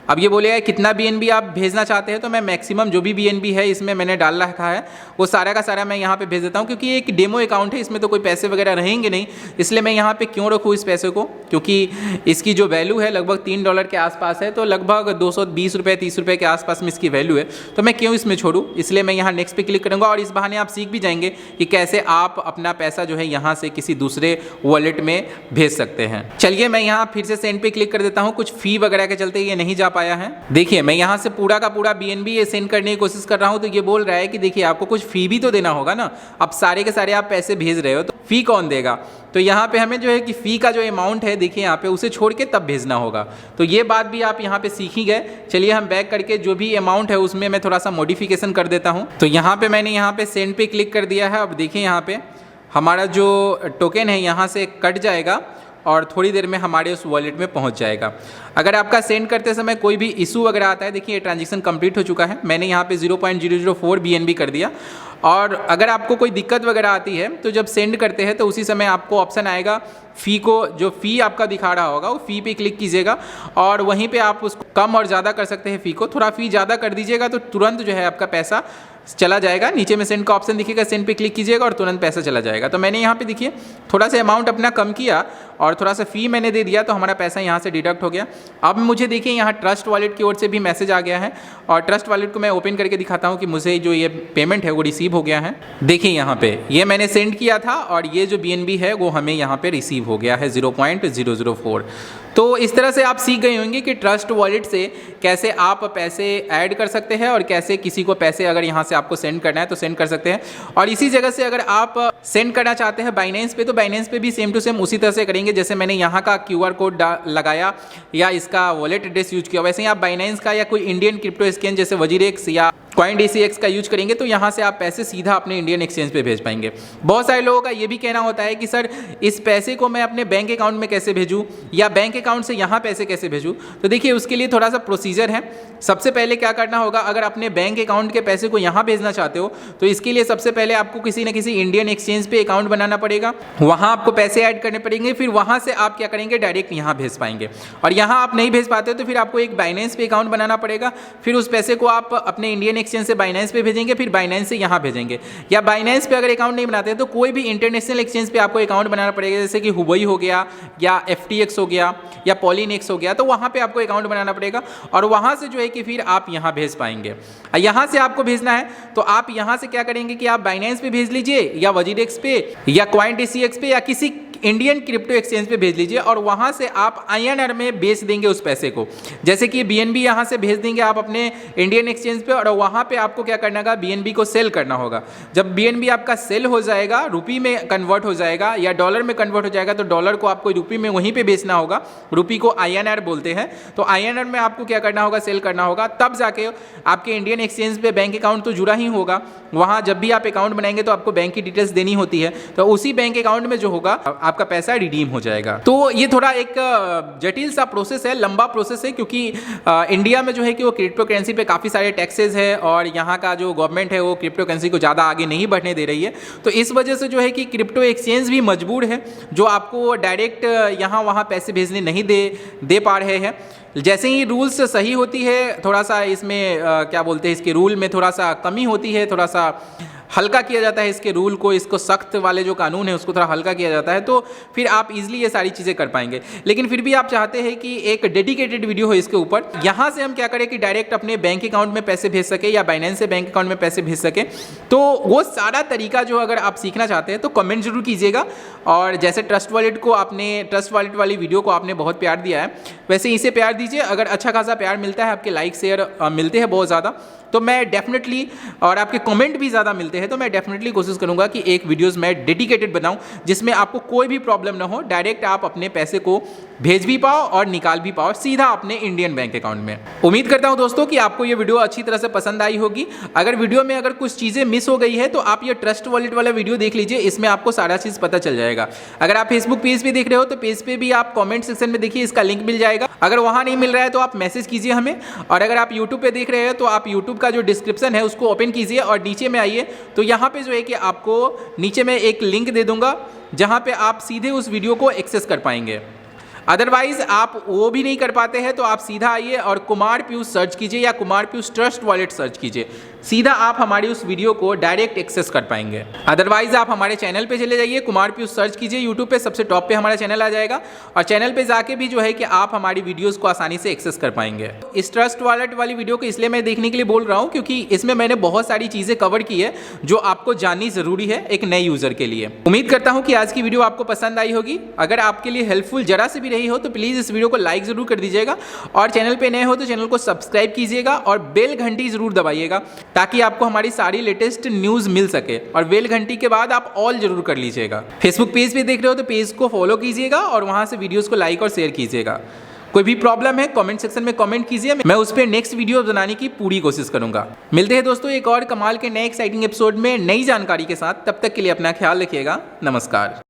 Speaker 1: अब ये बोलेगा कितना BNB आप भेजना चाहते हैं, तो मैं मैक्सिमम जो भी BNB है इसमें मैंने डाल रखा है वो सारा का सारा मैं यहाँ पे भेज देता हूँ, क्योंकि एक डेमो अकाउंट है, इसमें तो कोई पैसे वगैरह रहेंगे नहीं, इसलिए मैं यहाँ पे क्यों रखूँ इस पैसे को, क्योंकि इसकी जो वैल्यू है लगभग $3 के आसपास है, तो लगभग 220 रुपये 30 रुपये के आसपास में इसकी वैल्यू है, तो मैं क्यों इसमें छोड़ूँ, इसलिए मैं यहाँ नेक्स्ट पे क्लिक करूँगा और इस बहाने आप सीख भी जाएंगे कि कैसे आप अपना पैसा जो है यहाँ से किसी दूसरे वॉलेट में भेज सकते हैं। चलिए मैं यहाँ फिर से सेंड पे क्लिक कर देता हूँ, कुछ फी वगैरह के चलते ये नहीं जा पाया है। देखिए मैं यहाँ से पूरा का पूरा BNB ये सेंड करने की कोशिश कर रहा हूँ, तो ये बोल रहा है कि देखिए आपको कुछ फी भी तो देना होगा ना, अब सारे के सारे आप पैसे भेज रहे हो तो फी कौन देगा, तो यहाँ पे हमें जो है कि फ़ी का जो अमाउंट है देखिए यहाँ पे उसे छोड़ के तब भेजना होगा, तो ये बात भी आप यहाँ पे सीख ही गए। चलिए हम बैक करके जो भी अमाउंट है उसमें मैं थोड़ा सा मॉडिफिकेशन कर देता हूँ। तो यहाँ पे मैंने यहाँ पे सेंड पे क्लिक कर दिया है। अब देखिए यहाँ पे हमारा जो टोकन है यहाँ से कट जाएगा और थोड़ी देर में हमारे उस वॉलेट में पहुंच जाएगा। अगर आपका सेंड करते समय कोई भी इशू वगैरह आता है, देखिए ये ट्रांजेक्शन कंप्लीट हो चुका है, मैंने यहाँ पे 0.004 BNB कर दिया। और अगर आपको कोई दिक्कत वगैरह आती है तो जब सेंड करते हैं तो उसी समय आपको ऑप्शन आएगा फ़ी को, जो फ़ी आपका दिखा रहा होगा वो फ़ी पे क्लिक कीजिएगा और वहीं पे आप उसको कम और ज़्यादा कर सकते हैं। फ़ी को थोड़ा फ़ी ज़्यादा कर दीजिएगा तो तुरंत जो है आपका पैसा चला जाएगा। नीचे में सेंड का ऑप्शन दिखेगा, सेंड पे क्लिक कीजिएगा और तुरंत पैसा चला जाएगा। तो मैंने यहाँ पे देखिए थोड़ा सा अमाउंट अपना कम किया और थोड़ा सा फ़ी मैंने दे दिया, तो हमारा पैसा यहाँ से डिडक्ट हो गया। अब मुझे देखिए यहाँ ट्रस्ट वॉलेट की ओर से भी मैसेज आ गया है और ट्रस्ट वॉलेट को मैं ओपन करके दिखाता हूँ कि मुझे जो ये पेमेंट है वो रिसीव हो गया है। देखिए यहाँ पे ये मैंने सेंड किया था और ये जो BNB है वो हमें यहाँ पे रिसीव हो गया है 0.004। तो इस तरह से आप सीख गए होंगे कि ट्रस्ट वॉलेट से कैसे आप पैसे ऐड कर सकते हैं और कैसे किसी को पैसे अगर यहाँ से आपको सेंड करना है तो सेंड कर सकते हैं। और इसी जगह से अगर आप सेंड करना चाहते हैं बाइनेंस पे, तो बाइनेंस पे भी सेम टू सेम उसी तरह से करेंगे जैसे मैंने यहाँ का QR कोड लगाया या इसका वॉलेट एड्रेस यूज किया, वैसे ही आप बाइनेंस का या कोई इंडियन क्रिप्टो एक्सचेंज जैसे वजीरेक्स या CoinDCX का यूज करेंगे तो यहाँ से आप पैसे सीधा अपने इंडियन एक्सचेंज पे भेज पाएंगे। बहुत सारे लोगों का ये भी कहना होता है कि सर इस पैसे को मैं अपने बैंक अकाउंट में कैसे भेजूँ या बैंक अकाउंट से यहाँ पैसे कैसे भेजूँ। तो देखिए उसके लिए थोड़ा सा प्रोसीजर है। सबसे पहले क्या करना होगा, अगर अपने बैंक अकाउंट के पैसे को यहाँ भेजना चाहते हो तो इसके लिए सबसे पहले आपको किसी न किसी इंडियन एक्सचेंज पे अकाउंट बनाना पड़ेगा, वहाँ आपको पैसे ऐड करने पड़ेंगे, फिर वहाँ से आप क्या करेंगे डायरेक्ट यहाँ भेज पाएंगे। और यहाँ आप नहीं भेज पाते तो फिर आपको एक बाइनेंस पे अकाउंट बनाना पड़ेगा, फिर उस पैसे को आप अपने इंडियन एक्सचेंज से बाइनेंस पे भेजेंगे, फिर बाइनेंस से यहाँ भेजेंगे। या बाइनेंस पे अगर अकाउंट नहीं बनाते तो कोई भी इंटरनेशनल एक्सचेंज पे आपको अकाउंट बनाना पड़ेगा, जैसे कि हुबई हो गया या FTX हो गया या पॉलीनेक्स हो गया, तो वहाँ पे आपको अकाउंट बनाना पड़ेगा और वहाँ से जो है कि फिर आप यहाँ भेज पाएंगे। यहाँ से आपको भेजना है तो आप यहाँ से क्या करेंगे कि आप बाइनेंस पे भेज लीजिए या वजीरेक्स पे या CoinDCX पे या किसी इंडियन क्रिप्टो एक्सचेंज पे भेज लीजिए और वहाँ से आप INR में बेच देंगे उस पैसे को। जैसे कि BNB यहाँ से भेज देंगे आप अपने इंडियन एक्सचेंज पे और वहाँ पे आपको क्या करना होगा, BNB को सेल करना होगा। जब BNB आपका सेल हो जाएगा, रुपी में कन्वर्ट हो जाएगा या डॉलर में कन्वर्ट हो जाएगा, तो डॉलर को आपको रुपी में वहीं पे बेचना होगा। रुपी को INR बोलते हैं, तो INR में आपको क्या करना होगा, सेल करना होगा। तब जाके आपके इंडियन एक्सचेंज पे बैंक अकाउंट तो जुड़ा ही होगा, वहाँ जब भी आप अकाउंट बनाएंगे तो आपको बैंक की डिटेल्स देनी होती है, तो उसी बैंक अकाउंट में जो होगा आपका पैसा रिडीम हो जाएगा। तो ये थोड़ा एक जटिल सा प्रोसेस है, लंबा प्रोसेस है, क्योंकि इंडिया में जो है कि वो क्रिप्टो करेंसी पे काफ़ी सारे टैक्सेस है और यहाँ का जो गवर्नमेंट है वो क्रिप्टो करेंसी को ज़्यादा आगे नहीं बढ़ने दे रही है। तो इस वजह से जो है कि क्रिप्टो एक्सचेंज भी मजबूर है, जो आपको डायरेक्ट यहाँ वहाँ पैसे भेजने नहीं दे पा रहे हैं। जैसे ही रूल्स सही होती है, थोड़ा सा इसमें क्या बोलते हैं, इसके रूल में थोड़ा सा कमी होती है, थोड़ा सा हल्का किया जाता है इसके रूल को, इसको सख्त वाले जो कानून है उसको थोड़ा हल्का किया जाता है, तो फिर आप इजीली ये सारी चीज़ें कर पाएंगे। लेकिन फिर भी आप चाहते हैं कि एक डेडिकेटेड वीडियो हो इसके ऊपर, यहाँ से हम क्या करें कि डायरेक्ट अपने बैंक अकाउंट में पैसे भेज सके या बाइनेंस से बैंक अकाउंट में पैसे भेज सके। तो वो सारा तरीका जो अगर आप सीखना चाहते हैं तो कमेंट जरूर कीजिएगा। और जैसे ट्रस्ट वॉलेट वाली वीडियो को आपने बहुत प्यार दिया है, वैसे इसे प्यार दीजिए। अगर अच्छा खासा प्यार मिलता है, आपके लाइक शेयर मिलते हैं बहुत ज़्यादा, तो मैं डेफिनेटली, और आपके कमेंट भी ज़्यादा मिलते हैं, तो मैं डेफिनेटली कोशिश करूंगा कि एक वीडियोस मैं डेडिकेटेड बनाऊं जिसमें आपको कोई भी प्रॉब्लम ना हो, डायरेक्ट आप अपने पैसे को भेज भी पाओ और निकाल भी पाओ सीधा अपने इंडियन बैंक अकाउंट में। उम्मीद करता हूं दोस्तों कि आपको ये वीडियो अच्छी तरह से पसंद आई होगी। अगर वीडियो में अगर कुछ चीज़ें मिस हो गई है तो आप ये ट्रस्ट वॉलेट वाला वीडियो देख लीजिए, इसमें आपको सारा चीज़ पता चल जाएगा। अगर आप फेसबुक पेज पे देख रहे हो तो पेज पे भी आप कॉमेंट सेक्शन में देखिए, इसका लिंक मिल जाएगा। अगर वहाँ नहीं मिल रहा है तो आप मैसेज कीजिए हमें। और अगर आप यूट्यूब पे देख रहे हैं तो आप यूट्यूब का जो डिस्क्रिप्शन है उसको ओपन कीजिए और नीचे में आइए, तो यहाँ पे जो है कि आपको नीचे में एक लिंक दे दूंगा जहाँ पे आप सीधे उस वीडियो को एक्सेस कर पाएंगे। अदरवाइज आप वो भी नहीं कर पाते हैं तो आप सीधा आइए और कुमार पीयूष सर्च कीजिए या Kumar Piyush trust wallet search कीजिए, सीधा आप हमारी उस वीडियो को डायरेक्ट एक्सेस कर पाएंगे। अदरवाइज आप हमारे चैनल पे चले जाइए, कुमार पीयूष सर्च कीजिए यूट्यूब पे, सबसे टॉप पे हमारा चैनल आ जाएगा और चैनल पे जाके भी जो है कि आप हमारी वीडियोस को आसानी से एक्सेस कर पाएंगे। इस ट्रस्ट वॉलेट वाली वीडियो को इसलिए मैं देखने के लिए बोल रहा हूँ क्योंकि इसमें मैंने बहुत सारी चीज़ें कवर की है जो आपको जाननी ज़रूरी है एक नए यूज़र के लिए। उम्मीद करता हूँ कि आज की वीडियो आपको पसंद आई होगी। अगर आपके लिए हेल्पफुल जरा से भी रही हो तो प्लीज़ इस वीडियो को लाइक ज़रूर कर दीजिएगा और चैनल पर नए हो तो चैनल को सब्सक्राइब कीजिएगा और बेल घंटी ज़रूर दबाइएगा ताकि आपको हमारी सारी लेटेस्ट न्यूज़ मिल सके। और बेल घंटी के बाद आप ऑल जरूर कर लीजिएगा। फेसबुक पेज पे देख रहे हो तो पेज को फॉलो कीजिएगा और वहां से वीडियोस को लाइक और शेयर कीजिएगा। कोई भी प्रॉब्लम है कमेंट सेक्शन में कमेंट कीजिए, मैं उस पर नेक्स्ट वीडियो बनाने की पूरी कोशिश करूंगा। मिलते हैं दोस्तों एक और कमाल के नए एक्साइटिंग एपिसोड में नई जानकारी के साथ। तब तक के लिए अपना ख्याल रखिएगा। नमस्कार।